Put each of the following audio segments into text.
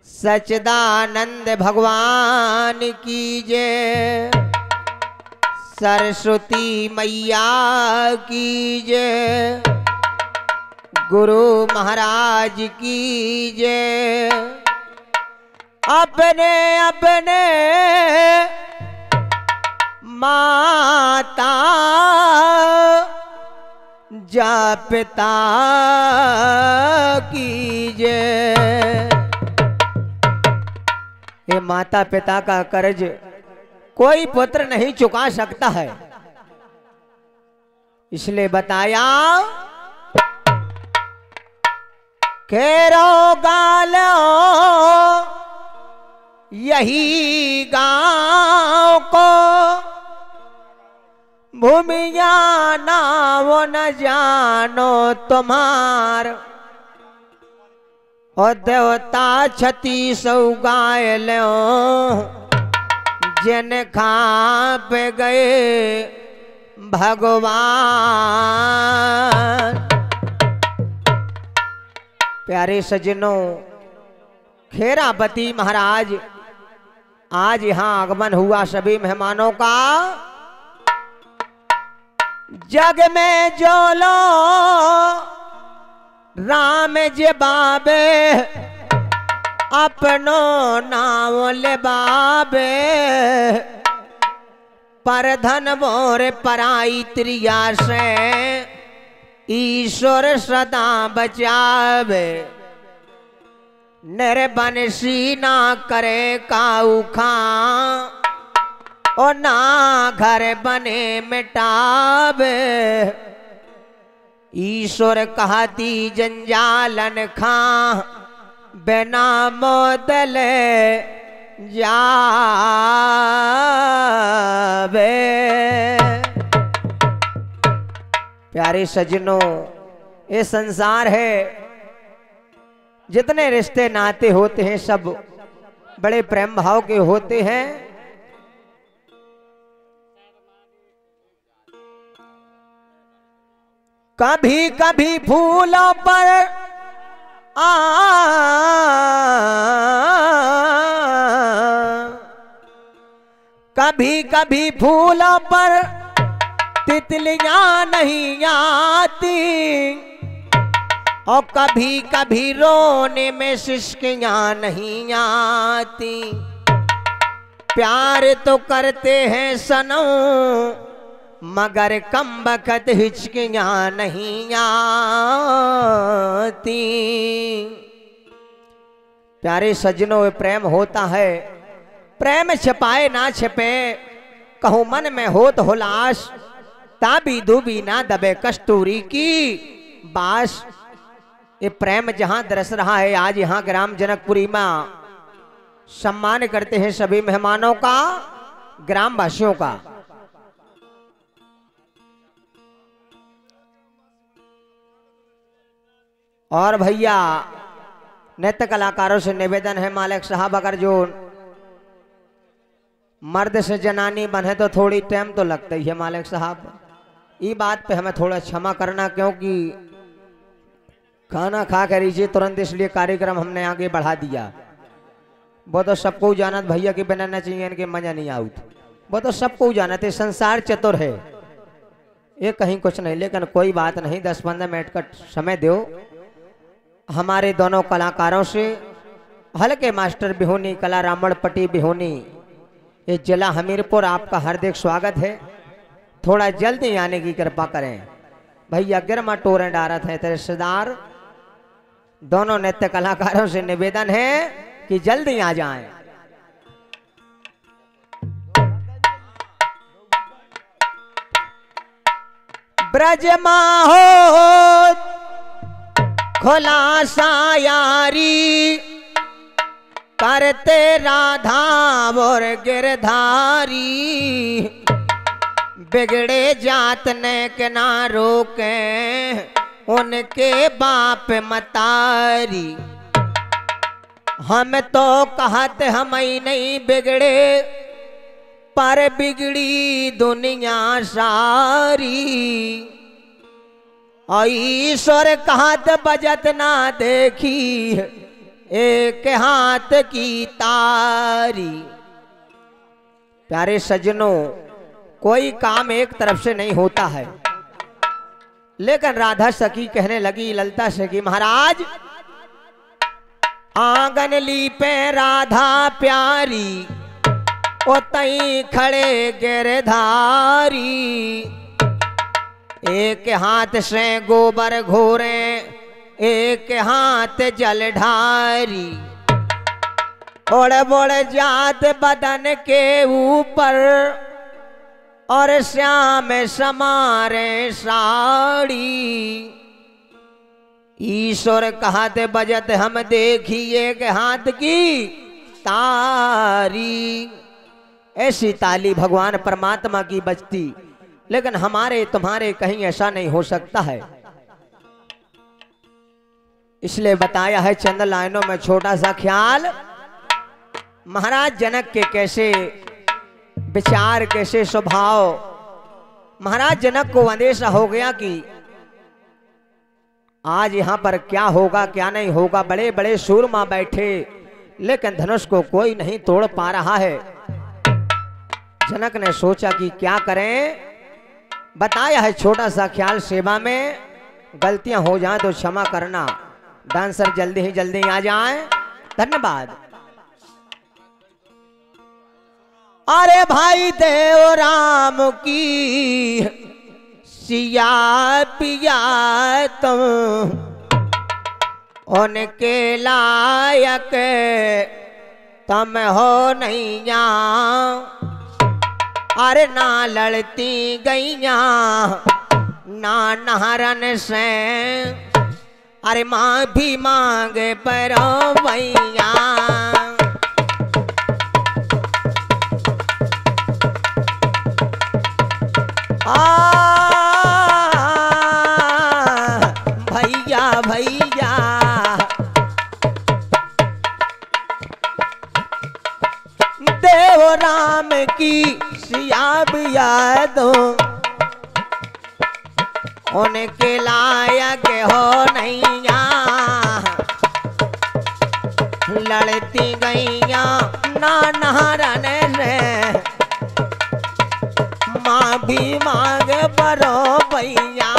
सच्चिदानंद भगवान की जय, सरस्वती मैया की जय, गुरु महाराज की जय। अपने अपने माता जा पिता की जय। ये माता पिता का कर्ज कोई पुत्र नहीं चुका सकता है, इसलिए बताया खेरो गालो यही गांव को, भूमिया ना वो न जानो तुम्हार। और देवता छती सौ गाय लो जिन खाप गए भगवान। प्यारे सज्जनों, खेरापति महाराज आज यहाँ आगमन हुआ सभी मेहमानों का। जग में जो लो राम जे बाबे, अपनो नाम ले बाबे। पर धन मोर पराई त्रिया से, ईश्वर सदा बचावे। निर्बंसी ना करे काऊ खां, और ना घर बने मिटावे। ईश्वर कहती जंजालन खां, बिना मोदल जावे। प्यारे सज्जनों, ये संसार है, जितने रिश्ते नाते होते हैं सब बड़े प्रेम भाव के होते हैं। कभी कभी फूलों पर कभी कभी फूलों पर तितलियां नहीं आती, और कभी कभी रोने में सिसकियां नहीं आती। प्यार तो करते हैं सनम, मगर कम बखत हिचकियां नहीं आती। प्यारे सज्जनों, प्रेम होता है, प्रेम छिपाए ना छिपे। कहूँ मन में होत हुलास, ताबी दूबी ना दबे कस्तूरी की बास। ये प्रेम जहां दरस रहा है, आज यहाँ ग्राम जनकपुरी में सम्मान करते हैं सभी मेहमानों का, ग्राम वासियों का। और भैया नृत्य कलाकारों से निवेदन है, मालिक साहब अगर जो मर्द से जनानी बने तो थोड़ी टाइम तो लगता ही है मालिक साहब। ये बात पे हमें थोड़ा क्षमा करना, क्योंकि खाना खा कर लीजिए तुरंत, इसलिए कार्यक्रम हमने आगे बढ़ा दिया। वो तो सबको जानत भैया की बनाना चाहिए, इनके मजा नहीं आउट। वो तो सबको जानत है, संसार चतुर है, ये कहीं कुछ नहीं। लेकिन कोई बात नहीं, 10-15 मिनट का समय दो हमारे दोनों कलाकारों से। हल्के मास्टर बिहोनी, कला रामणपट्टी बिहोनी, ये जिला हमीरपुर, आपका हार्दिक स्वागत है। थोड़ा जल्दी आने की कृपा करें भैया। गिरमा टोरें डारत है तेरे रिश्तेदार। दोनों नृत्य कलाकारों से निवेदन है कि जल्दी आ जाएं। ब्रज माहो खुलासा यारी, करते राधा और गिरधारी। बिगड़े जात ने के ना रोके, उनके बाप मतारी। हम तो कहते हम ही नहीं बिगड़े, पर बिगड़ी दुनिया सारी, ईश्वर का हाथ बजत ना देखी एक हाथ की तारी। प्यारे सज्जनों, कोई काम एक तरफ से नहीं होता है। लेकिन राधा सखी कहने लगी ललता से कि महाराज, आंगन लीपे राधा प्यारी, ओ तई खड़े गिरधारी, एक हाथ से गोबर घोरे एक हाथ जल ढारी, ओड़ बोड़ जात बदन के ऊपर और श्याम समारे साड़ी, ईश्वर का हाथ बजत हम देखिए के हाथ की तारी। ऐसी ताली भगवान परमात्मा की बजती, लेकिन हमारे तुम्हारे कहीं ऐसा नहीं हो सकता है। इसलिए बताया है चंद लाइनों में छोटा सा ख्याल। महाराज जनक के कैसे विचार, कैसे स्वभाव। महाराज जनक को अंदेशा हो गया कि आज यहां पर क्या होगा क्या नहीं होगा। बड़े बड़े सूरमा बैठे, लेकिन धनुष को कोई नहीं तोड़ पा रहा है। जनक ने सोचा कि क्या करें। बताया है छोटा सा ख्याल सेवा में। गलतियां हो जाएं तो क्षमा करना। डांसर जल्दी ही जल्दी आ जाएं। धन्यवाद। अरे भाई देव राम की सिया पिया तुम, उनके लायक तुम हो नैया। अरे ना लड़ती गैया ना नहरन से, अरे माँ भी मांगे परो भैया। भैया भैया देव राम की सिया बिया दो, उनके लायक हो नैया। लड़ती गैया ना नहरन से, माँ भी मांग परो भैया।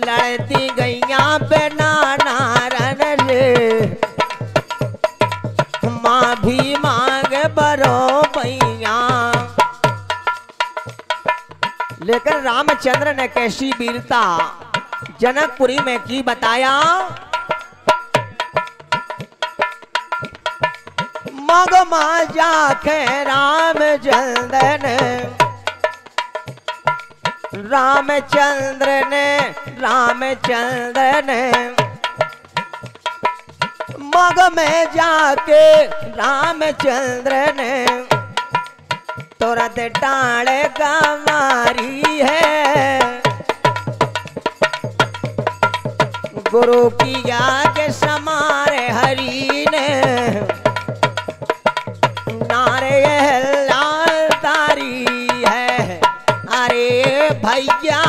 लड़ती गैया बिना नारन से, माँ भी मांग परो भैया। लेकिन रामचंद्र ने कैसी वीरता जनकपुरी में की बताया। मग मा जाके रामचंद्र ने मग में जाके रामचंद्र ने तुरंत डाले गंवारी है। गुरु की आगे समारे हरि ने, लाल तारी है। अरे भैया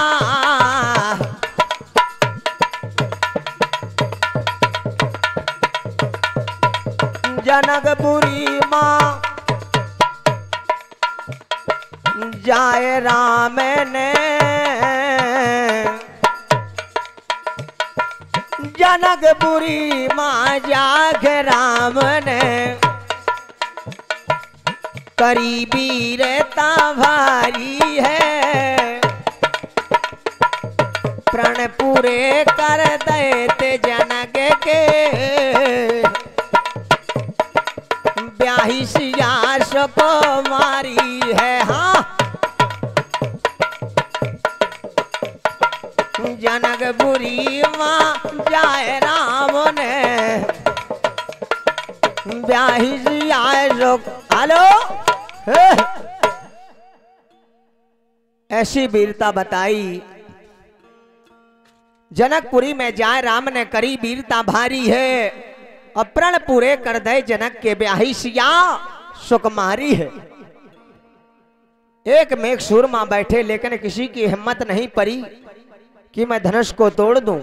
जनकपुरी माँ जाए राम ने, जनकपुरी माँ जाके राम ने, करीबी रहता भारी है। प्रण पूरे कर देते जनक के, ब्याही सियास को मारी है। हाँ जनकपुरी माँ जाए राम ने, ब्याही सियास। हेलो ऐसी वीरता बताई। जनकपुरी में जाए राम ने करी वीरता भारी है। और प्रण पूरे कर दे जनक के ब्याही सिया सुकुमारी है। एक में एक सूरमा बैठे, लेकिन किसी की हिम्मत नहीं पड़ी कि मैं धनुष को तोड़ दूं।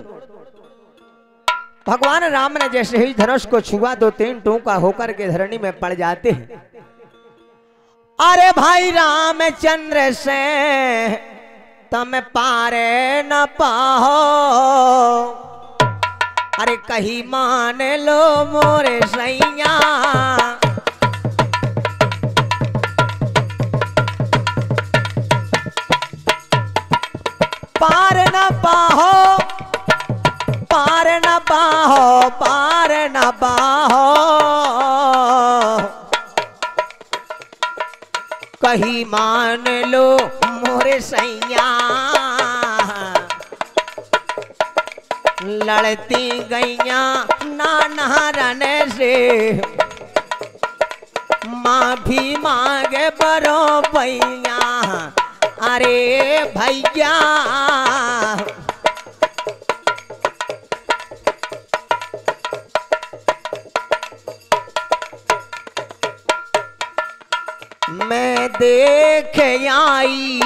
भगवान राम ने जैसे ही धनुष को छुआ, 2-3 टूका होकर के धरणी में पड़ जाते हैं। अरे भाई रामचंद्र से तम पारे न पाहो, अरे कहीं मान लो मोरे सैया। पार न पाहो, पार न पाहो, पार न पाहो, कहीं मान लो मोरे सैया। लड़ती गैया नानारन से, माफी मांगे बरो भैया। अरे भैया मैं देख आई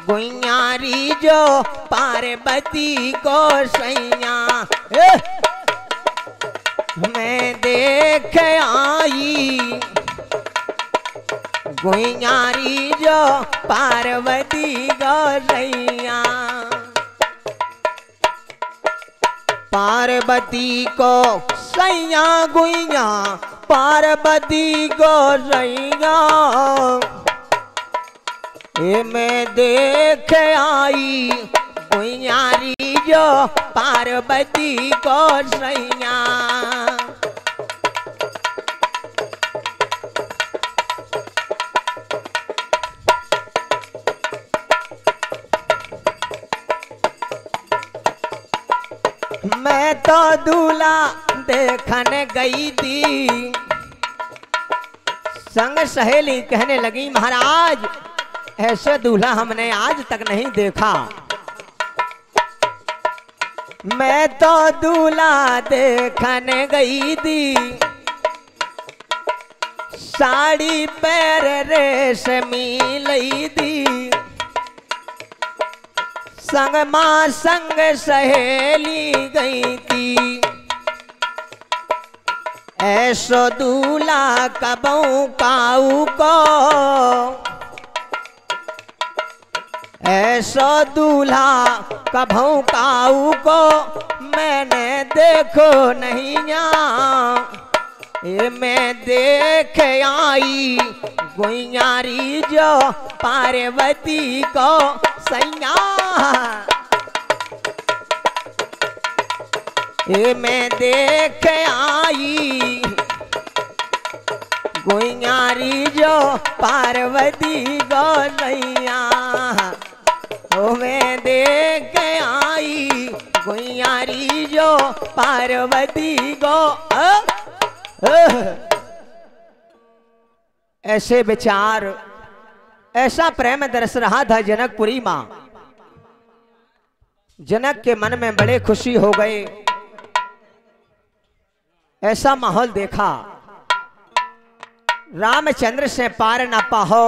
गुइयारी जो पार्वती को सैया। मैं देख आई गुइयारी जो पार्वती को सैया। पार्वती को सैया गुइया, पार्वती को सैया। ये मैं देख आई गुइयारी जो पार्वती को सैया। मैं तो दूल्हा देखने गई थी, संग सहेली कहने लगी महाराज ऐसे दूल्हा हमने आज तक नहीं देखा। मैं तो दूल्हा देखने गई थी, साड़ी पैर रेशमी लई थी। संग मां संग सहेली गई थी, ऐसो दूल्हा कबऊ काऊ को, ऐसो दूल्हा कबऊ काऊ को मैंने देखो नहीं यहाँ। ये मैं देख आई गुइयारी जो पार्वती को सैया। ये मैं देख आई गुइयारी जो पार्वती को सैया। ओ मैं देख आई गुइयारी जो पार्वती को। ऐसे विचार, ऐसा प्रेम दरस रहा था जनकपुरी मां। जनक के मन में बड़े खुशी हो गए। ऐसा माहौल देखा, रामचंद्र से पार न पाहो,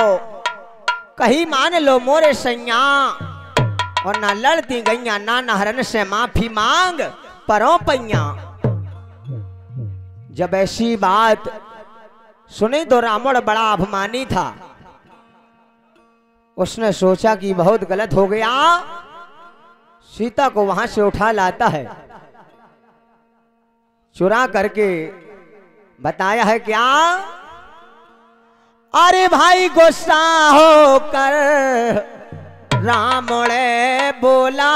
कहीं मान लो मोरे सैया। और ना लड़ती गैया नानाहरन से माफी मांग परों पैया। जब ऐसी बात सुनी तो रावण बड़ा अभिमानी था। उसने सोचा कि बहुत गलत हो गया, सीता को वहां से उठा लाता है। चुरा करके बताया है क्या, अरे भाई गुस्सा होकर रावण बोला,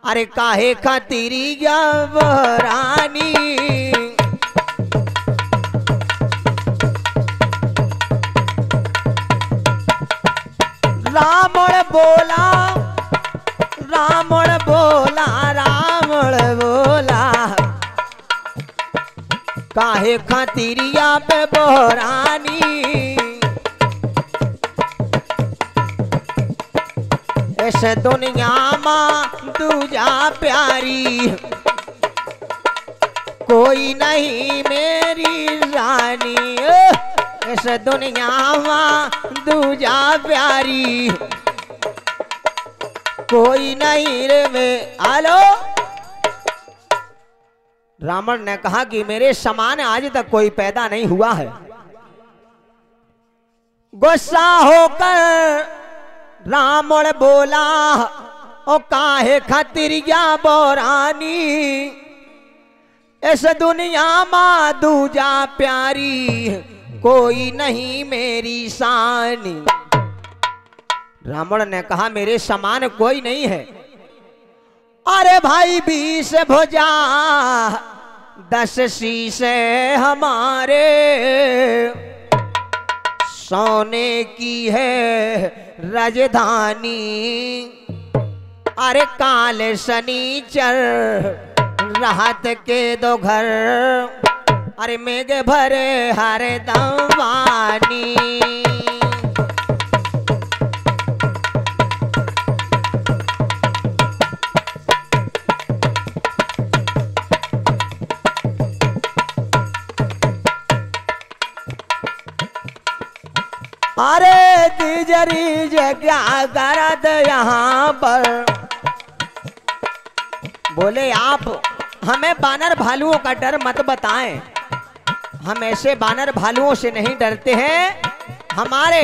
अरे काहे खातिरी जब रानी। रावण बोला, रावण बोला, रावण बोला, काहे खातिरिया पे बोरानी। इस दुनिया में दूजा प्यारी कोई नहीं मेरी रानी। इस दुनिया में दूजा प्यारी कोई नहीं रे में। आलो रावण ने कहा कि मेरे समान आज तक कोई पैदा नहीं हुआ है। गुस्सा होकर रावण बोला ओ काहे खतरिया बोरानी, इस दुनिया में दूजा प्यारी कोई नहीं मेरी सानी। रावण ने कहा मेरे समान कोई नहीं है। अरे भाई 20 भुजा 10 शीशे हमारे, सोने की है राजधानी। अरे काले शनिचर राहत के 2 घर, अरे मेघ भरे हरे दवानी। अरे तिजरी क्या करत यहाँ पर, बोले आप हमें बानर भालुओं का डर मत बताएं, हम ऐसे बानर भालुओं से नहीं डरते हैं। हमारे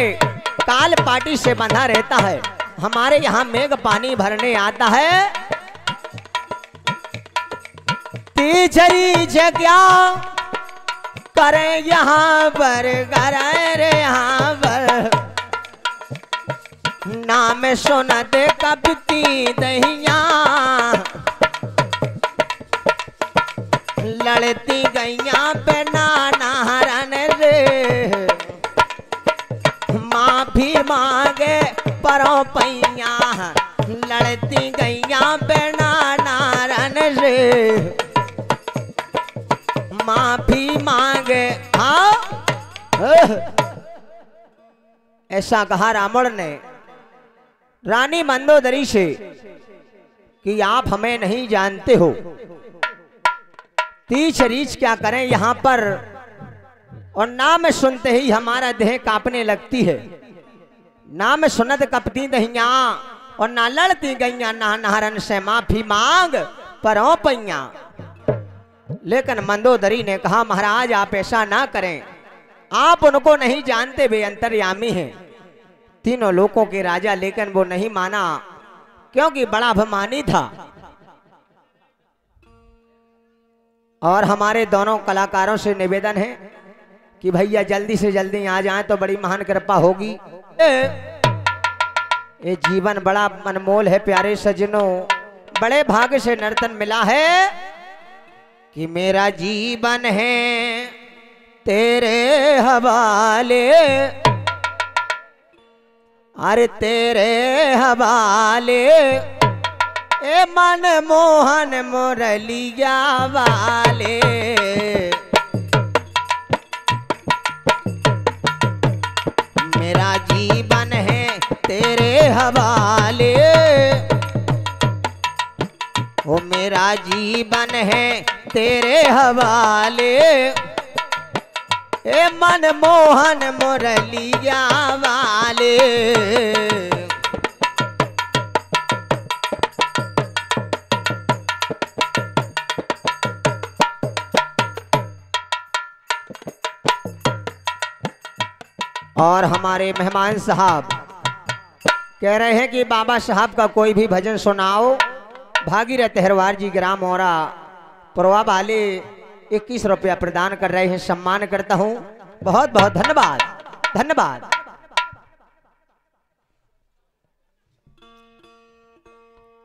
काल पाटी से बंधा रहता है, हमारे यहाँ मेघ पानी भरने आता है। तिजरी क्या करें यहाँ पर, करें रे यहाँ पर, नाम सुनत कपती दहिया, लड़ती गैया पे नाहरन रे, माफी मांगे परो पैया, लड़ती गैया पे नाहरन रे, माफी मांगे। हाँ ऐसा कहा रावण ने रानी मंदोदरी से कि आप हमें नहीं जानते हो, तीछ रीछ क्या करें यहाँ पर, और नाम सुनते ही हमारा देह कांपने लगती है। नाम सुनत कपती दहिया और ना लड़ती गैया, ना नहरन से माफी मांग परो पैया। लेकिन मंदोदरी ने कहा महाराज आप ऐसा ना करें, आप उनको नहीं जानते, वे अंतर्यामी हैं, तीनों लोकों के राजा। लेकिन वो नहीं माना क्योंकि बड़ा अभिमानी था। और हमारे दोनों कलाकारों से निवेदन है कि भैया जल्दी से जल्दी आ जाएं तो बड़ी महान कृपा होगी। ये जीवन बड़ा अनमोल है प्यारे सज्जनों, बड़े भाग्य से नर्तन मिला है कि मेरा जीवन है तेरे हवाले, अरे तेरे हवाले, ए मन मोहन मुरलिया वाले। मेरा जीवन है तेरे हवाले, ओ मेरा जीवन है तेरे हवाले, ए मन मोहन मुरलिया वाले। और हमारे मेहमान साहब कह रहे हैं कि बाबा साहब का कोई भी भजन सुनाओ। भागीरथ हेरवार जी ग्राम औरा परवा वाले 21 रुपया प्रदान कर रहे हैं, सम्मान करता हूं, बहुत बहुत धन्यवाद, धन्यवाद।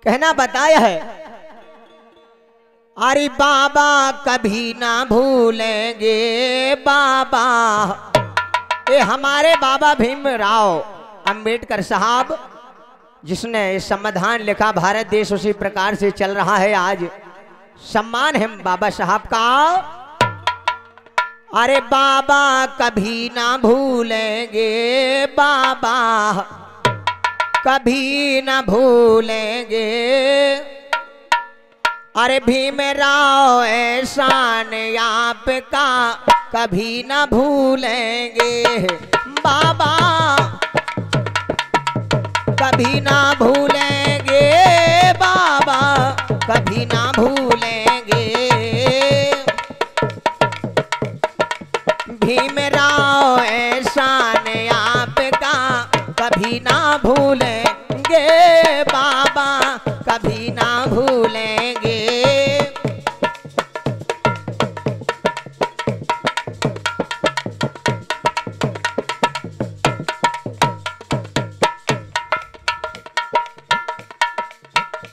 कहना बताया है अरे बाबा कभी ना भूलेंगे बाबा, ये हमारे बाबा भीमराव अंबेडकर साहब जिसने संविधान लिखा भारत देश उसी प्रकार से चल रहा है। आज सम्मान है बाबा साहब का। अरे बाबा कभी ना भूलेंगे बाबा, कभी ना भूलेंगे, अरे भीमराव एहसान आपका कभी ना भूलेंगे बाबा, कभी ना भूलेंगे बाबा, कभी ना भूलेंगे। भीमराव एहसान आपका कभी ना भूलेंगे बाबा, कभी ना भूलेंगे।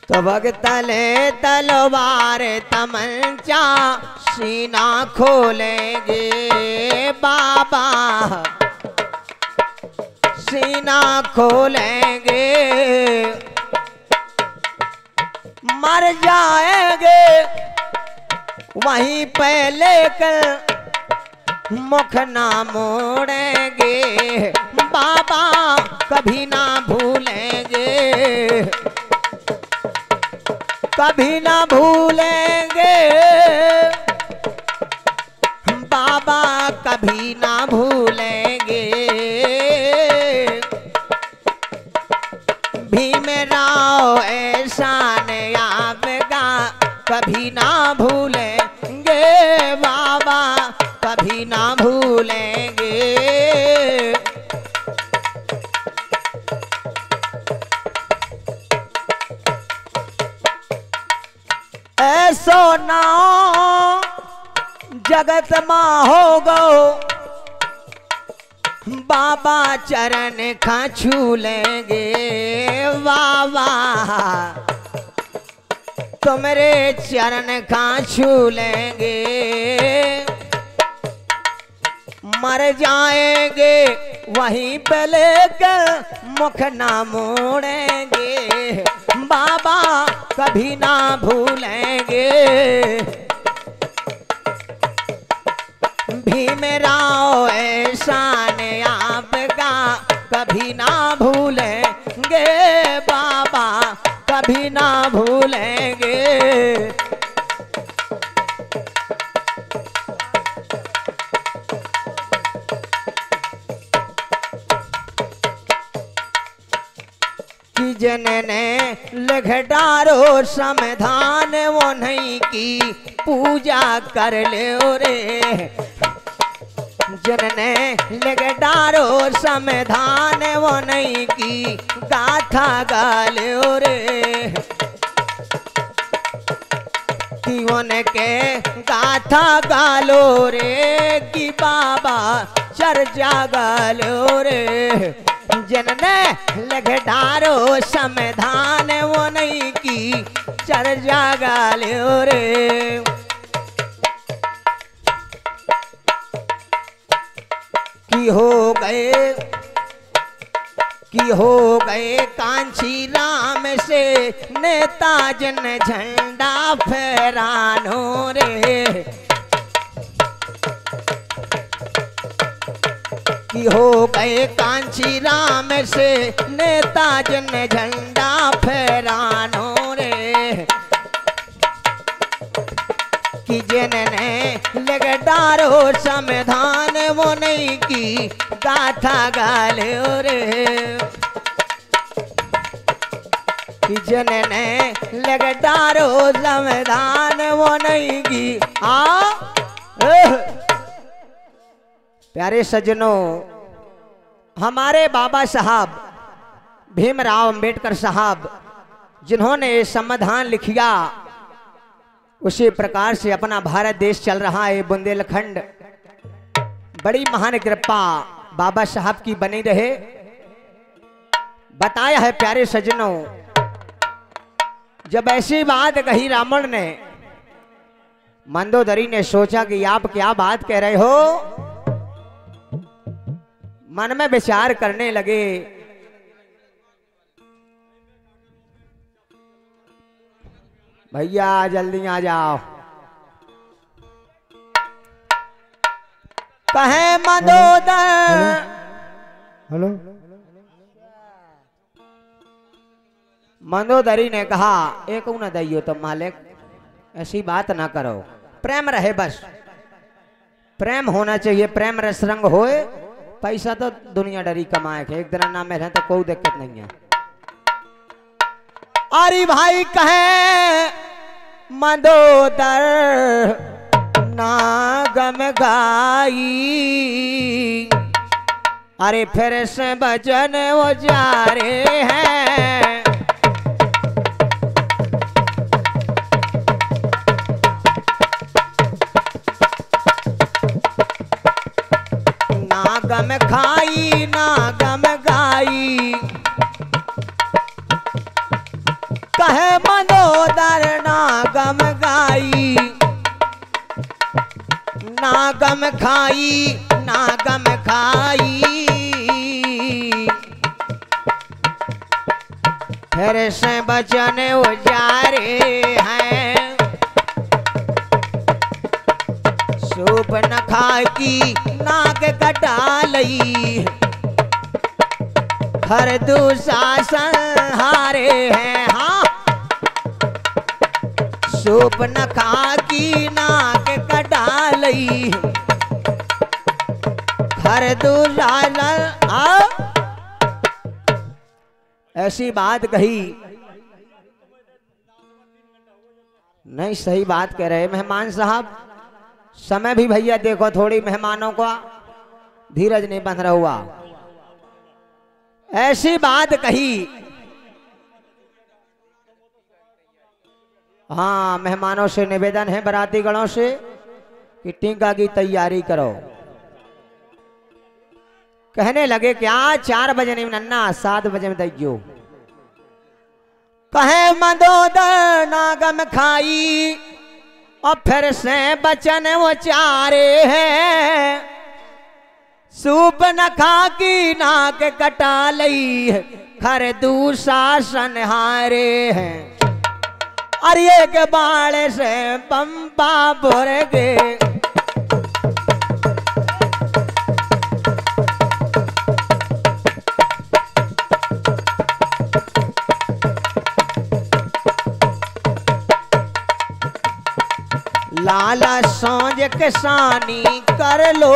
तबक तले तलवार तमंचा सीना खोलेंगे बाबा, सीना खोलेंगे। मर जाएंगे वहीं पे लेकर मुख ना मोड़ेंगे बाबा, कभी ना भूलेंगे, कभी ना भूलेंगे बाबा, कभी ना भूलेंगे। भीमराव एहसान आपका कभी ना भूलेंगे बाबा, कभी ना भूलेंगे। ऐसो ना जगत माँ हो गो बाबा, चरण खा छू लेंगे बाबा, तुम्हारे चरण खा छू लेंगे। मर जाएंगे वहीं पे लेकर मुख ना मोड़ेंगे बाबा, कभी ना भूलेंगे। भीमराव एहसान आपका कभी ना भूलेंगे बाबा, कभी ना भूलेंगे। कि जनने लिख डारो समाधान, वो नहीं की पूजा कर ले रे। जनने लिख डारो समाधान, वो नहीं की गाथा गा ले रे। कि उनके गाथा गालो रे, कि बाबा चर्चा गालो रे। जनने लग डारो समाधान, वो नहीं की चर्चा गालो रे। कि हो गए कांची राम से नेता जन झंडा फहरानो रे। कि हो गए कांची राम से नेता जन झंडा फहरानो रे। कि जनने लग डारो समाधान, वो नहीं की गाथा गालो रे। कि जनने लग डारो समाधान, वो नहीं की प्यारे सज्जनों, हमारे बाबा साहब भीमराव अंबेडकर साहब जिन्होंने संविधान लिखिया, उसी प्रकार से अपना भारत देश चल रहा है। बुंदेलखंड बड़ी महान कृपा बाबा साहब की बनी रहे। बताया है प्यारे सज्जनों, जब ऐसी बात कही रावण ने, मंदोदरी ने सोचा कि आप क्या बात कह रहे हो। मन में विचार करने लगे। भैया जल्दी आ जाओ। कहे मंदोदर, हेलो, मंदोदरी ने कहा एक न दैयो तो मालिक, ऐसी बात ना करो, प्रेम रहे बस, प्रेम होना चाहिए, प्रेम रस रंग होए। पैसा तो दुनिया डरी कमाए के, एक दिन ना में रहे तो कोई दिक्कत नहीं है। अरे भाई कहे मंदोदर नागम गाई, अरे फिर से भजन वो जा रहे हैं। नागम खाई नागम गाई, कहे मनोदर नागम गाई, नागम खाई नागम खाई, फिर से बचन उजारे हैं। सूप न खा की नाग कटा लई, हर दूसरा संहारे हैं। हाँ, सूप न खा की नाग कटा लई, हर दूसरा ऐसी बात कही नहीं, सही बात कह रहे मेहमान साहब। समय भी भैया देखो, थोड़ी मेहमानों का धीरज नहीं बंध रहा हुआ। ऐसी बात कही। हाँ, मेहमानों से निवेदन है, बाराती गणों से, कि टीका की तैयारी करो। कहने लगे क्या 4 बजे नहीं नन्ना, 7 बजे में दैयो। कहे मंदोदर नागम खाई, और फिर से बचन वो चारे हैं। सूप न खा की नाक कटा लई, खर दूसरा संहारे हैं। अरे के बाड़े से पंपा बुर गे, लाला सांझ किसानी कर लो,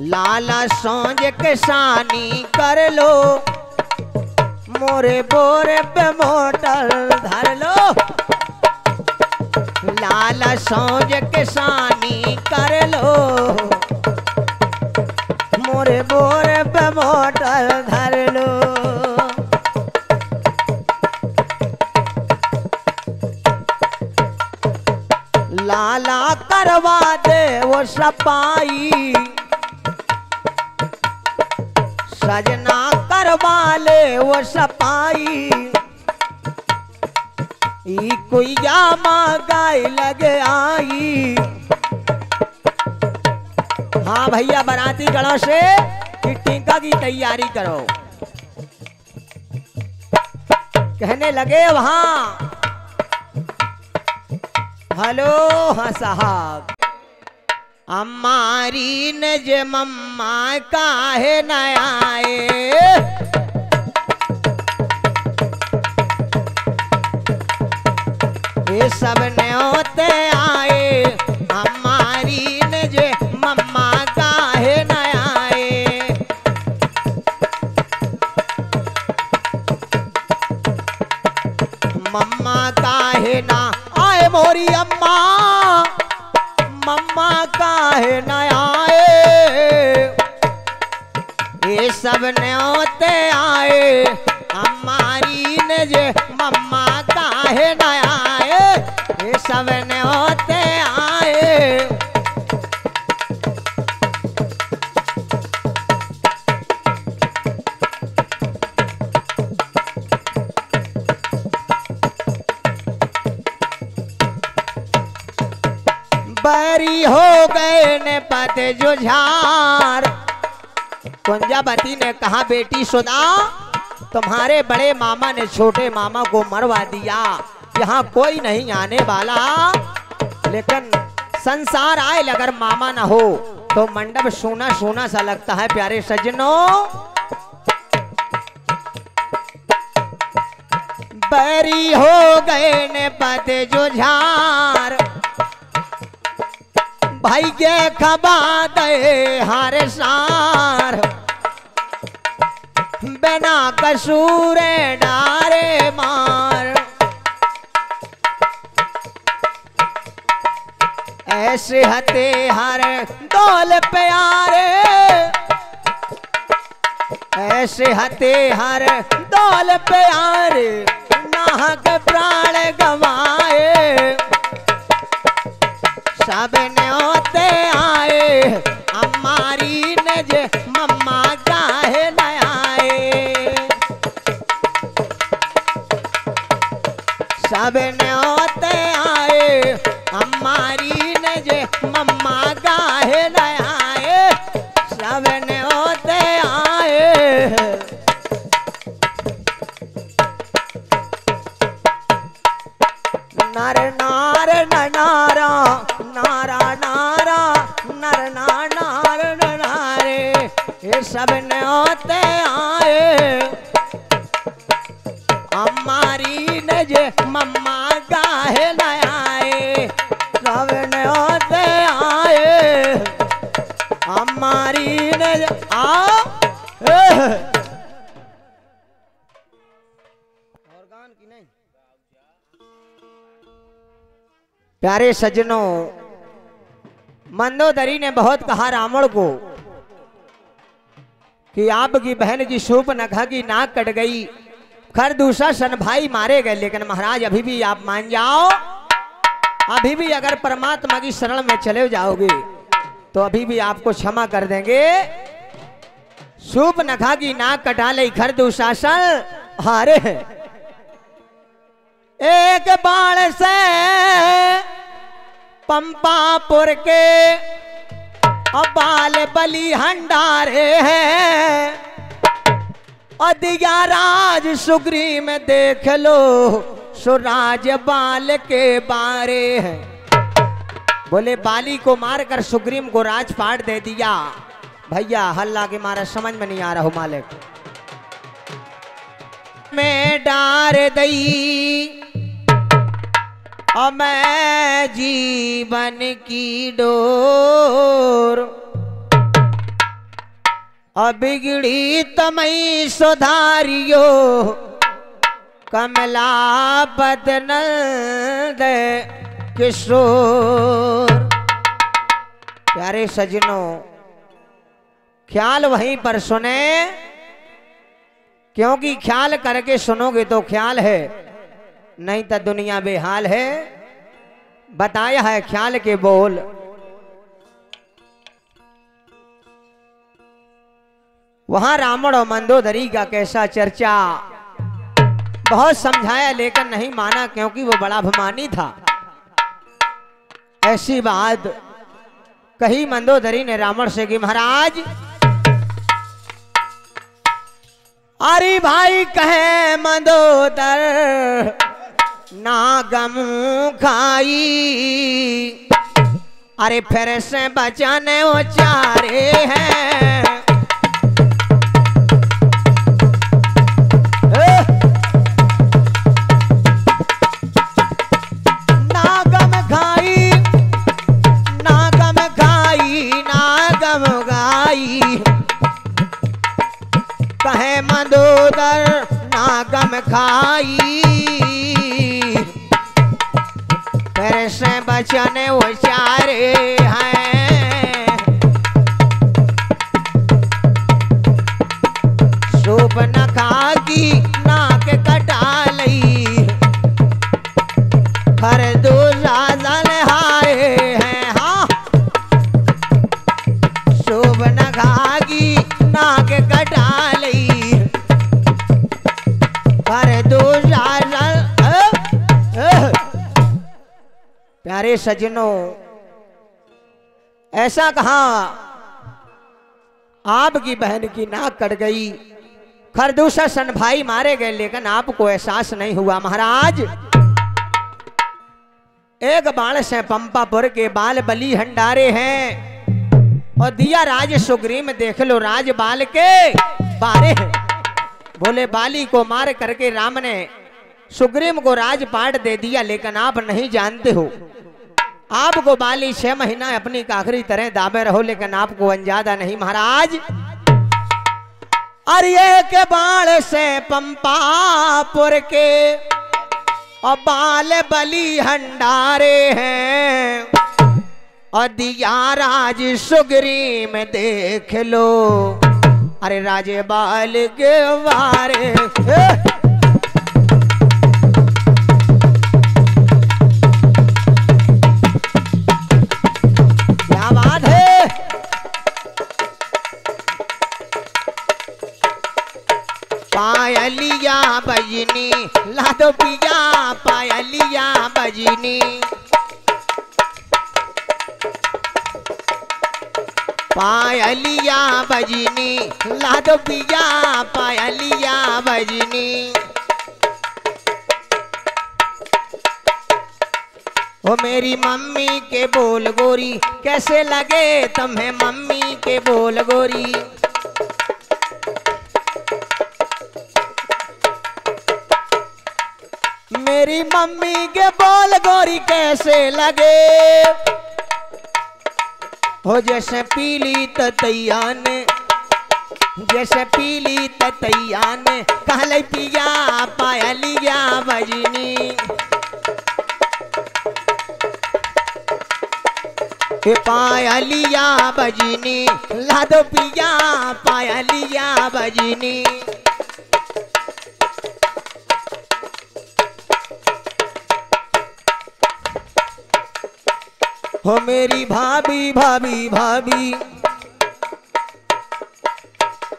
लाला सांझ किसानी कर लो, मोरे बोरे पे मोटर धर लो। लाला सांझ किसानी कर लो, मोरे बोरे पे मोटर धर लो। लाला करवा दे वो सपाई, सजना करवा ले वो सपाई। ई कोई जामा गाय लगे आई। हाँ भैया, बाराती गणों से कि टीका की तैयारी करो। कहने लगे वहां, हेलो हाँ साहब, हमारी नज मम्मा काहे न आए। ये सब न्योते आए, हमारी नज मम्मा काहे न आए। मम्मा काहे ना आए मोरी अम्मा, मम्मा काहे न आए। ये सब न्योते आए, हमारी ने जे मम्मा काहे न आए। ये सब न्योते आए। बैरी हो गए ने पत जुझार। कुंजावती ने कहा, बेटी सुना, तुम्हारे बड़े मामा ने छोटे मामा को मरवा दिया। यहाँ कोई नहीं आने वाला, लेकिन संसार आए अगर मामा ना हो तो मंडप सोना सोना सा लगता है। प्यारे सज्जनों, बैरी हो गए ने पत जुझार। भाई के खबा दे हर सार, बिना कसूर डारे मार। ऐसे हते हर दौल प्यारे, ऐसे हते हर दौल प्यारे, नाहक प्राण गवाए। सब न्योते आए, हमारी नज मम्मा काहे न आए। सब न्योते आए, हमारी नज मम्मा काहे न आए। सब न्योते आए। नर नार नारा, नारा नारा, नर नार नारे, ये सब न्योते आए। हमारी नज मम्मा काहे न आए। सब न्योते आए, हमारी नज आओ। और गान की नहीं। प्यारे सज्जनों, मंदोदरी ने बहुत कहा रावण को कि आपकी बहन की शूर्पणखा की नाक कट गई, खरदूषण भाई मारे गए, लेकिन महाराज अभी भी आप मान जाओ। अभी भी अगर परमात्मा की शरण में चले जाओगे तो अभी भी आपको क्षमा कर देंगे। शूर्पणखा की नाक कटा ले खरदूषण, हारे एक बाण से पंपापुर के बाल बलि हंडारे हैं। और दिया राज सुग्रीव में देख लो, सुराज बाल के बारे हैं। बोले बाली को मारकर सुग्रीव को राजपाट दे दिया। भैया हल्ला के मारा समझ में नहीं आ रहा हो मालिक। मैं डार दई और मैं जीवन की डोर, और बिगड़ी तमई सुधारियो, कमला बदन दे किशोर। प्यारे सजनों, ख्याल वहीं पर सुने, क्योंकि ख्याल करके सुनोगे तो ख्याल है, नहीं तो दुनिया बेहाल है। बताया है ख्याल के बोल। वहां रावण और मंदोदरी का कैसा चर्चा, बहुत समझाया लेकिन नहीं माना, क्योंकि वो बड़ा अभिमानी था। ऐसी बात कही मंदोदरी ने रावण से कि महाराज, अरे भाई कहे मंदोदर ना गम खाई, अरे फिर से बचाने वो चारे हैं। कहे मंदोदर नागम खाई, फिर से बचने वो चारे हैं। शूर्पणखा की नाक कटा लई, खरदूषण हारे हैं। हाँ, शूर्पणखा की नाक कटा प्यारे सज्जनों, ऐसा कहा आपकी बहन की नाक कट गई, खरदूषण भाई मारे गए, लेकिन आपको एहसास नहीं हुआ। महाराज, एक बाण से पंपापुर के बाल बलि हंडारे हैं, और दिया राज सुग्रीव में देख लो राज बाल के बारे हैं। बोले बाली को मार करके राम ने सुग्रीव को राजपाट दे दिया, लेकिन आप नहीं जानते हो, आपको बाली 6 महीना अपनी काखरी तरह दाबे रहो, लेकिन आपको अंजादा नहीं। महाराज, अरिये के बाण से पंपापुर के और बाल बली हंडारे हैं और दिया राज सुगरी में देख लो अरे राजे बाल के वारे क्या बात है। पायलिया बजनी लादो पिया पायलिया बजनी पायलिया बजनी लादो पिया पायलिया बजनी ओ मेरी मम्मी के बोल गोरी कैसे लगे तुम्हें मम्मी के बोल गोरी मेरी मम्मी के बोल गोरी कैसे लगे हो जैसे पीली ततैया ने जैसे पीली ततैया ने कहले पिया पायलिया बजनी पायलिया बजनी लादो पिया पायलिया बजनी हो मेरी भाभी भाभी भाभी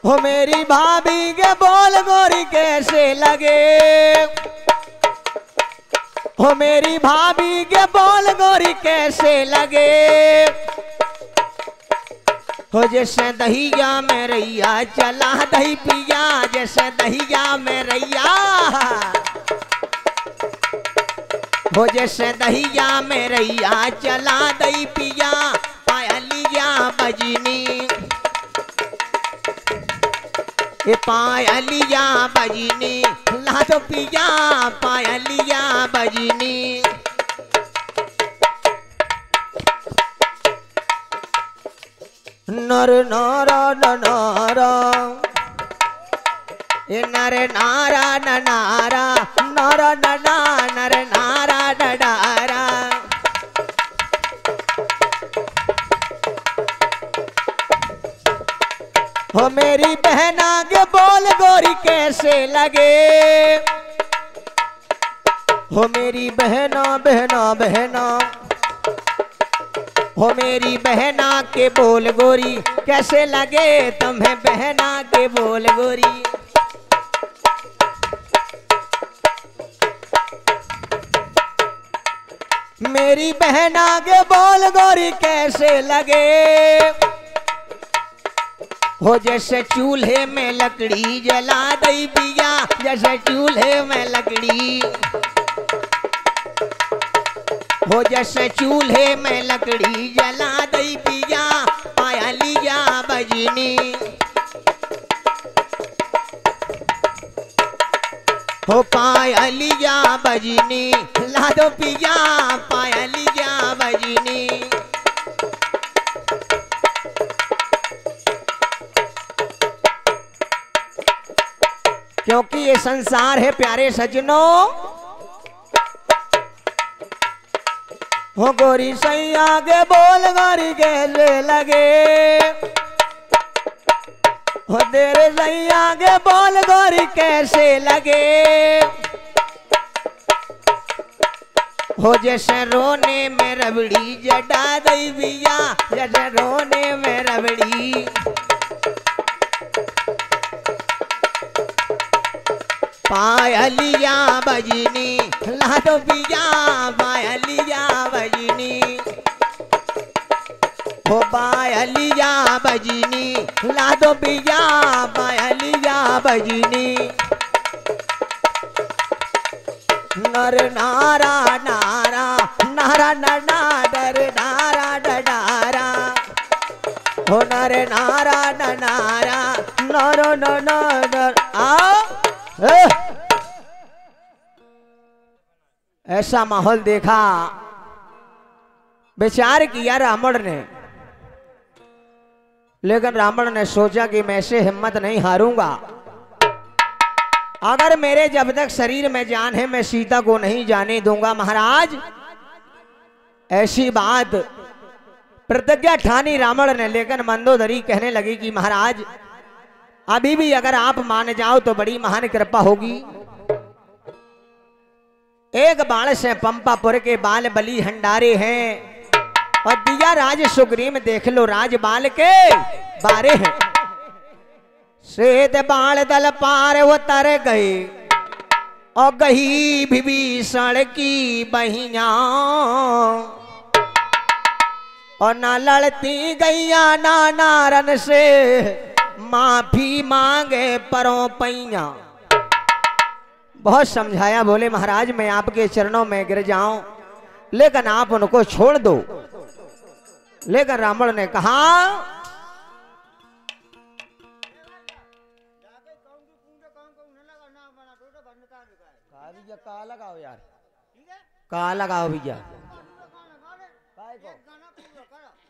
हो मेरी भाभी के बोल गोरी कैसे लगे हो मेरी भाभी के बोल गोरी कैसे लगे हो जैसे दहिया में रैया चला दही पिया जैसे दहिया में रैया हो जैसे दहिया में रैया चला दही पिया पायलिया बजनी ये पायलिया बजनी लादो पिया पायलिया बजनी नर नारा नारा ये नर नारा नारा नारा नारा नर नारा नारा हो मेरी बहना के बोल गोरी कैसे लगे हो मेरी बहना बहना बहना हो मेरी बहना के बोल गोरी कैसे लगे तुम्हें बहना के बोल गोरी मेरी बहना के बोल गोरी कैसे लगे हो जैसे चूल्हे में लकड़ी जला दई पिया जैसे चूल्हे में लकड़ी हो जैसे चूल्हे में लकड़ी जला दई पिया पायलिया बजनी हो पायलिया बजनी लादो पिया पायलिया बजनी क्योंकि ये संसार है प्यारे सजनों हो गोरी सैया के बोल गोरी कैसे लगे हो तेरे सैया के बोल गोरी कैसे लगे हो जैसे रोने में रबड़ी जटा दई बिया जैसे रोने में रबड़ी पायलिया बजनी लादो पिया पायलिया बजनी हो पायलिया बजनी लादो पिया पायलिया बजनी नर नारा नारा नारा नारा डर नारा डडारा हो नर नारा नारा नर नर आओ ऐसा माहौल देखा विचार किया रावण ने लेकिन रावण ने सोचा कि मैं से हिम्मत नहीं हारूंगा। अगर मेरे जब तक शरीर में जान है मैं सीता को नहीं जाने दूंगा। महाराज ऐसी बात प्रतिज्ञा ठानी रावण ने। लेकिन मंदोदरी कहने लगी कि महाराज अभी भी अगर आप मान जाओ तो बड़ी महान कृपा होगी। एक बाण से पंपापुर के बाल बलि हंडारे हैं और दिया राज सुग्रीव देख लो राज बाल के बारे हैं। श्वेत बाण दल पार वो तर गए और गही विभीषण की बहिया और ना लड़ती गैया ना नारन से माफी मांगे परों पैया। बहुत समझाया, बोले महाराज मैं आपके चरणों में गिर जाऊं लेकिन आप उनको छोड़ दो। लेकिन रावण ने कहा कहा लगाओ यार, कहा लगाओ भैया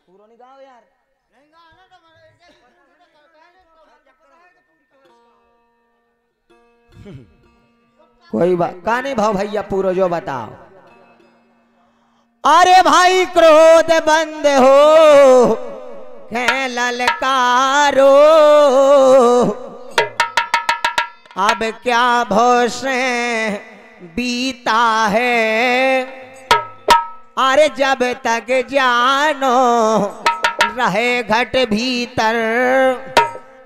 पूरा नहीं गाओ यार। कोई बात का नहीं भाव भैया पूरा जो बताओ। अरे भाई क्रोध बंद हो है ललकारो अब क्या भौसे बीता है। अरे जब तक जानो रहे घट भीतर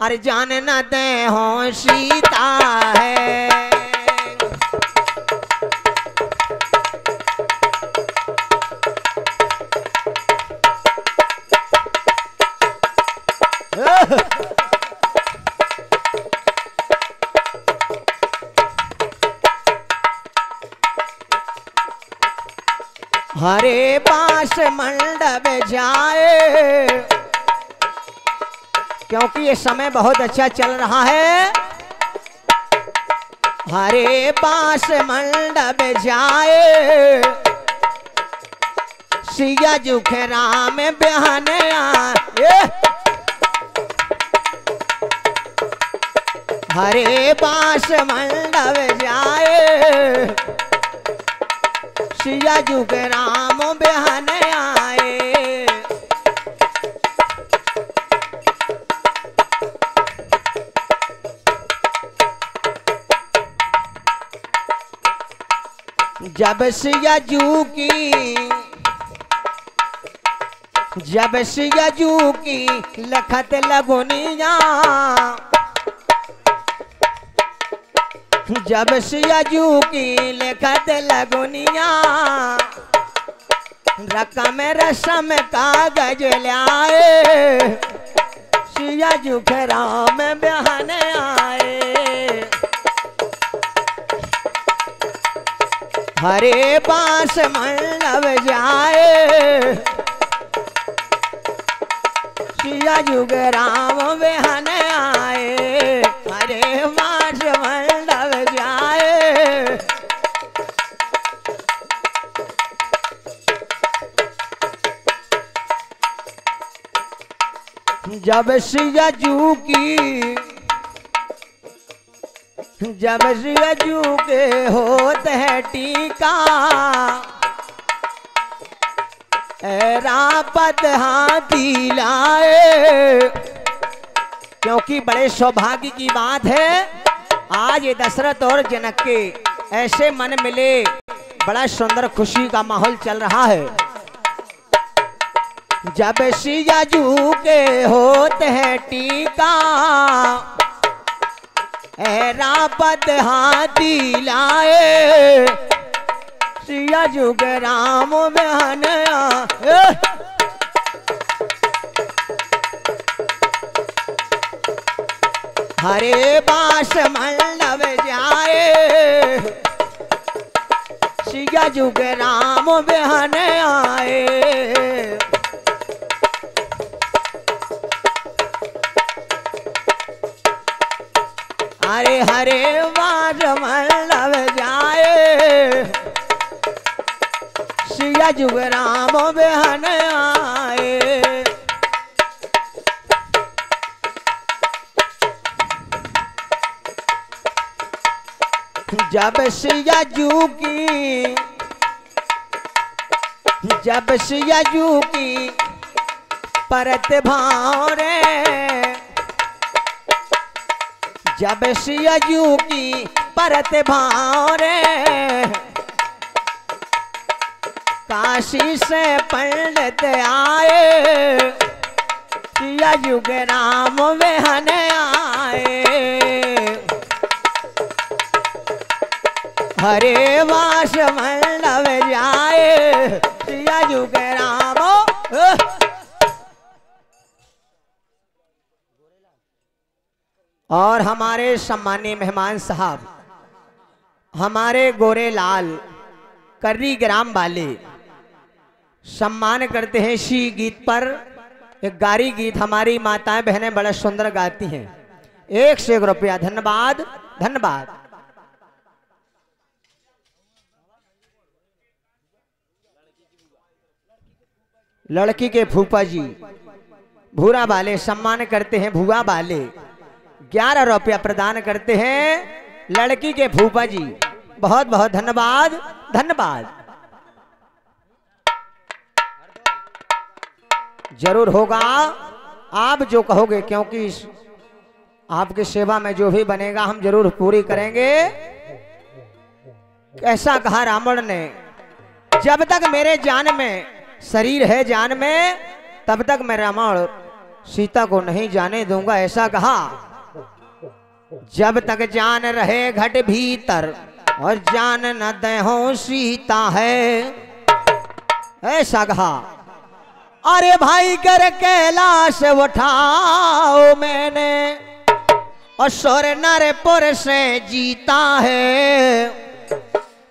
अरे जान न दे हो सीता है। हरे पास मंडप जाए क्योंकि ये समय बहुत अच्छा चल रहा है। हरे पास मंडप जाए सिया जुखे राम बहने आए। हरे पास मंडप जाए सिया जुग राम बहन आए। जब सिया जू की लखत लगुनिया जब सियाजू की लेखत लगुनिया रकम रसम कागज लाए सियाजू के राम बहन आए। हरे पास मंडप जाए सियाजू के राम बहन आए। हरे पास मंडप जाए जब सियाजू के होत है टीका रापत हाथी लाए। क्योंकि बड़े सौभाग्य की बात है आज ये दशरथ और जनक के ऐसे मन मिले, बड़ा सुंदर खुशी का माहौल चल रहा है। जब सियाजू के होते हैं टीका रापत हाथी लाए सियाजू के राम बहन आए। हरे बास मंडप जाए सियाजू के राम बहन आए। हरे हरे बास मंडप जाए सियाजू के राम बहन आए। जब सिया जू की, जब सिया जू की परत भारे, जब सिया जू की परत भारे, काशी से पंडित आए, सिया जू के राम वेहन आए। हरे वास मंडप जाए, सिया जू के राम। और हमारे सम्मानीय मेहमान साहब, हमारे गोरे लाल कर्री ग्राम वाले सम्मान करते हैं इसी गीत पर। एक गारी गीत हमारी माताएं बहनें बड़ा सुंदर गाती हैं। 1 से 1 रुपया। धन्यवाद धन्यवाद। लड़की के फूफा जी भूरा वाले सम्मान करते हैं। भुआ वाले 11 रुपया प्रदान करते हैं लड़की के फूफा जी। बहुत बहुत धन्यवाद धन्यवाद। जरूर होगा आप जो कहोगे, क्योंकि आपकी सेवा में जो भी बनेगा हम जरूर पूरी करेंगे। ऐसा कहा रावण ने, जब तक मेरे जान में शरीर है, जान में, तब तक मैं रावण सीता को नहीं जाने दूंगा। ऐसा कहा। जब तक जान रहे घट भीतर और जान न दे सीता है, ऐसा कहा। अरे भाई कर कैलाश उठाओ मैंने, और सुर नरपुर से जीता है,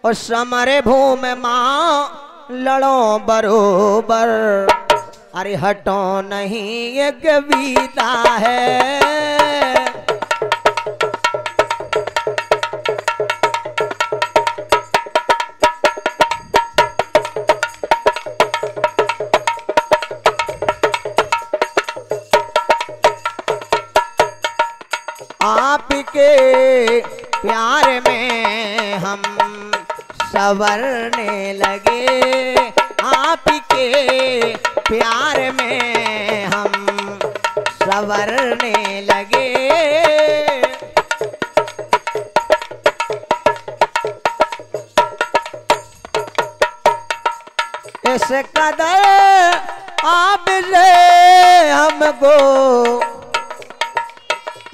और समर भूमि मां लड़ो बरोबर, अरे हटो नहीं ये कविता है। आपके प्यार में हम संवरने लगे, आपके प्यार में हम संवरने लगे। इस कदर आपसे हमको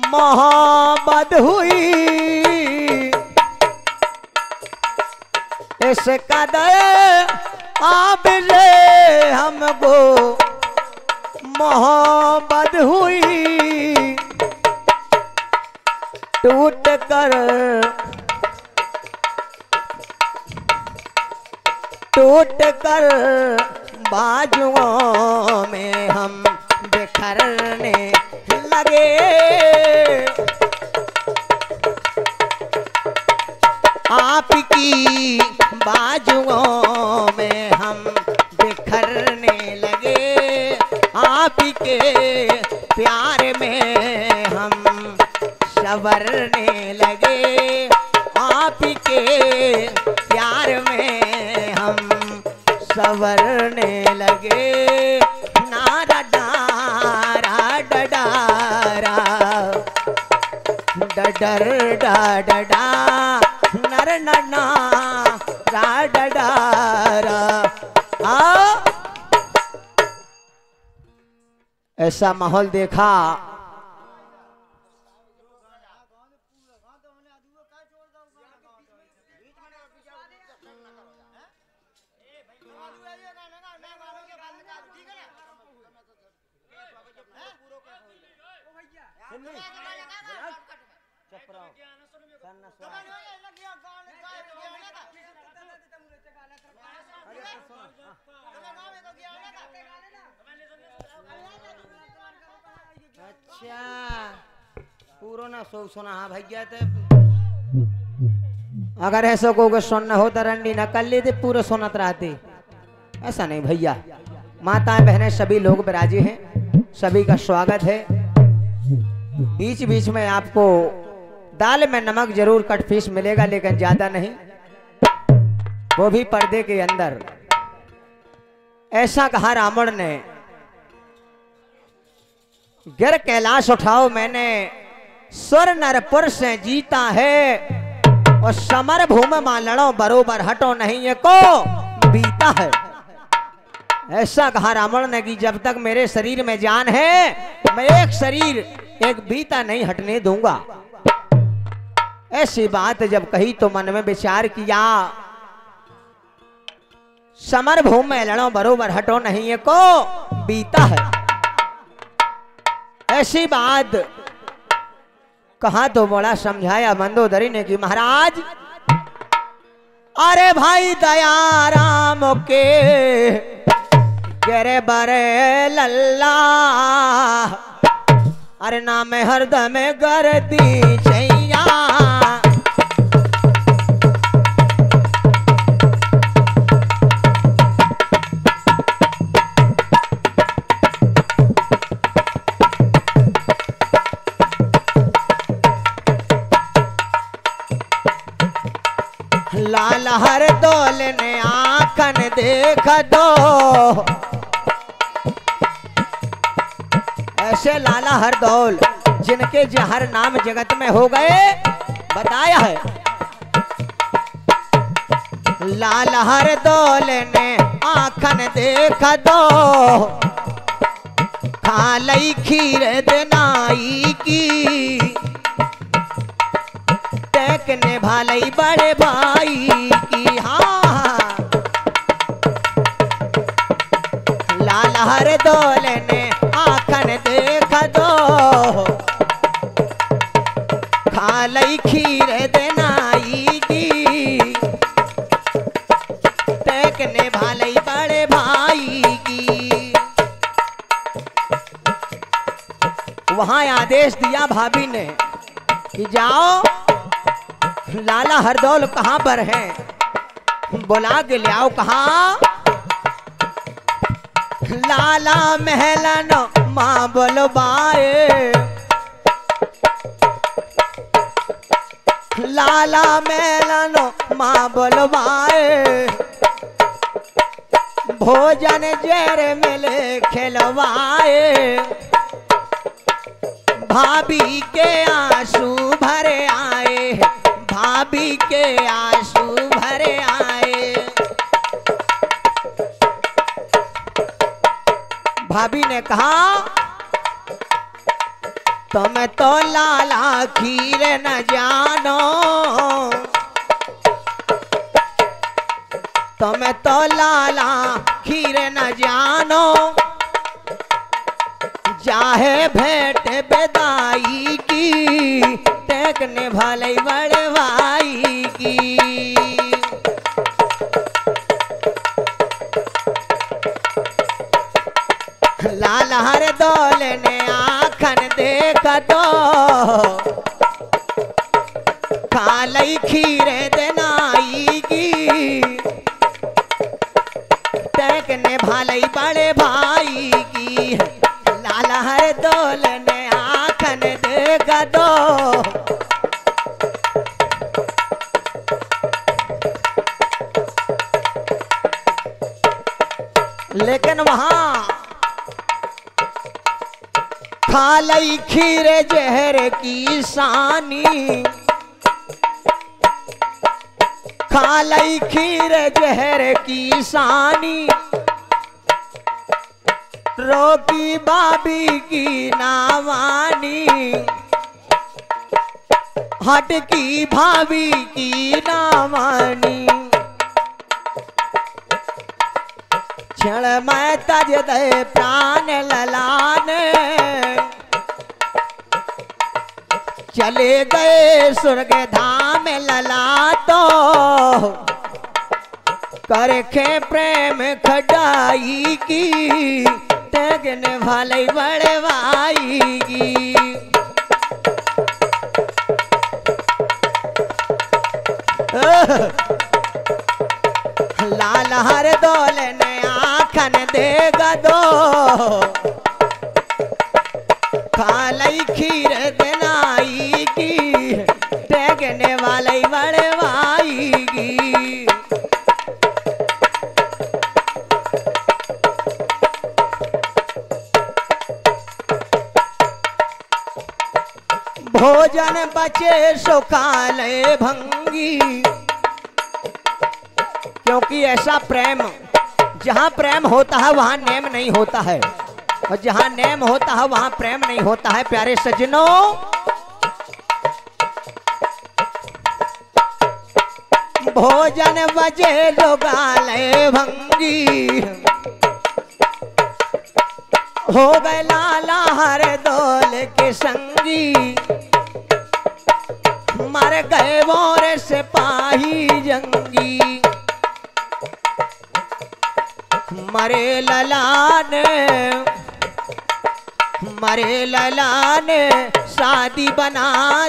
मोहब्बत हुई, इस कदर आपसे हमको मोहब्बत हुई। टूट कर बाजुओं में हम बिखरने लगे। आपकी बाजुओं में हम बिखरने लगे, आपके प्यार में हम संवरने लगे, आपके प्यार में हम संवरने लगे। नारा डारा डडारा डडर डाडा नर नना डाडा। ऐसा माहौल देखा। अच्छा पूरा ना सो सुना। हाँ भैया तो अगर ऐसा को सुनना हो तो रंडी न कर लेते, पूरे सुनत रहते। ऐसा नहीं भैया, माताएं बहनें सभी लोग विराजे हैं, सभी का स्वागत है। बीच बीच में आपको दाल में नमक जरूर कट पीस मिलेगा, लेकिन ज्यादा नहीं, वो भी पर्दे के अंदर। ऐसा कहा रावण ने, गिर कैलाश उठाओ, मैंने सुर नरपुर से जीता है, और समर भूमि मा लड़ो बरोबर हटो नहीं ये को बीता है। ऐसा कहा रावण ने कि जब तक मेरे शरीर में जान है, मैं एक शरीर एक बीता नहीं हटने दूंगा। ऐसी बात जब कही तो मन में विचार किया, समर भूमि में लड़ो बरोबर हटो नहीं ये को बीता है। ऐसी बात कहा तो बड़ा समझाया मंदोदरी ने कि महाराज, अरे भाई दया राम के गेरे बरे लल्ला, अरे नाम हरदम गरदी छैया। लाल हर दौल ने आंखन देख दो, ऐसे लाला हर दौल जिनके जहर नाम जगत में हो गए, बताया है। लाल हर दौल ने आंखन देख दो, खा लई खीर देनाई की, ने भालई बड़े भाई की। हाँ, लाल हर दौल ने आंखन देख दो, खा लई खीर देनाई की, टेक ने भालई बड़े भाई की। वहां आदेश दिया भाभी ने कि जाओ, लाला हरदौल कहां पर है, बुला के ले आओ। कहा लाला महलन मां बोलबाए, लाला महलन मां बोलबाए, भोजन जेर मिले खिलवाए, भाभी के आंसू भरे आए, भाभी के आंसू भरे आए। भाभी ने कहा तुम तो लाला खीर न जानो, तुम तो लाला खीर न जानो, चाहे भेंट बेदाई की, टेक ने भालई बड़े भाई की। लाल हर दौल ने आंखन देख दो, खा लई खीर देनाई की, टेक ने भालई बड़े भाई की। लाल हर दौल ने आंखन देख दो, लेकिन वहां खा लई खीर जहर की सानी, खा लई खीर जहर की सानी, रोकी भाभी की नावानी, हट की भाभी की नावानी। क्षण मैं तज दे प्राण ललाने, चले गए स्वर्ग धाम लला तो, करखे प्रेम खटाई की, तेगन भालई बड़े भाई की। लाल हर दौल ने आंखन देख दो, खा लई खीर देनाई की, त्यागने वाले बड़वाईगी। भोजन बचे सुखाले भंगी, क्योंकि ऐसा प्रेम, जहां प्रेम होता है वहां नेम नहीं होता है, और जहां नेम होता है वहां प्रेम नहीं होता है। प्यारे सज्जनों, भोजन बजे लोगाले भंगी, हो गए लाला हर दौल के संगी, मर गए मोरे सिपाही जंगी। मरे ललान, मरे ललान शादी बना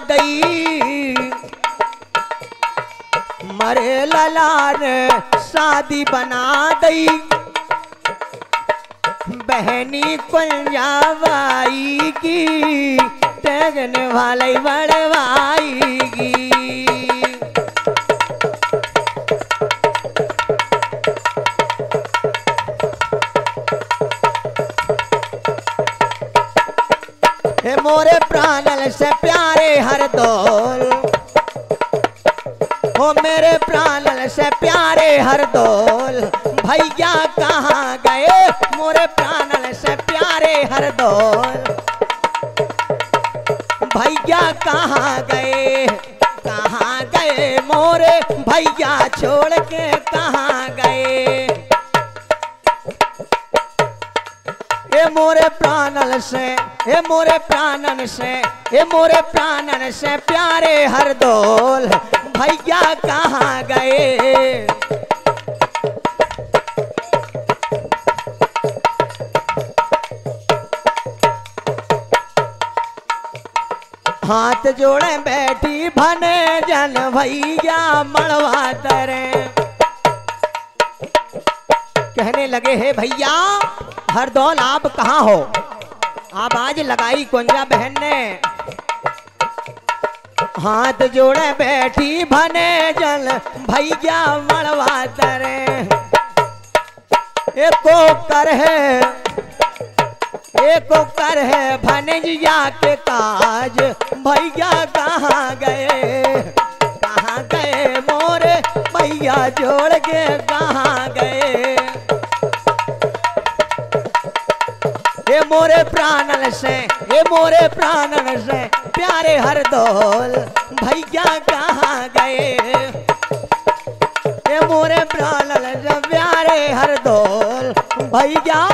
दई, मरे ललान शादी बना दई, बहनी कुंजाबाई की त्यागने वाले बड़वाईगी। हे मोरे प्राणल से प्यारे हर दौल, हो मेरे प्राणल से प्यारे हर दौल, भैया कहाँ गए मोरे प्राणल से प्यारे हर दौल, भैया कहाँ गए, कहाँ गए मोरे भैया छोड़ के कहाँ गए। ए मोरे प्राणल से, ए मोरे प्राणन से, ए मोरे प्राणन से प्यारे हर दौल, भैया कहाँ गए। हाथ जोड़े बैठी भने जन भैया मड़वा तरे, कहने लगे हे भैया हर दौल आप कहाँ हो। आवाज लगाई कुंजा बहन ने, हाथ जोड़े बैठी भने जल भैया मड़वा तरे, एको कर है, एको कर है भनजिया के काज, भैया कहाँ गए, कहाँ गए मोरे भैया जोड़ के कहाँ गए। ए मोरे प्राणन से, ए मोरे प्राणन से प्यारे हर दौल, भैया कहाँ गए। ए मोरे प्राणन से प्यारे हर दौल, भैया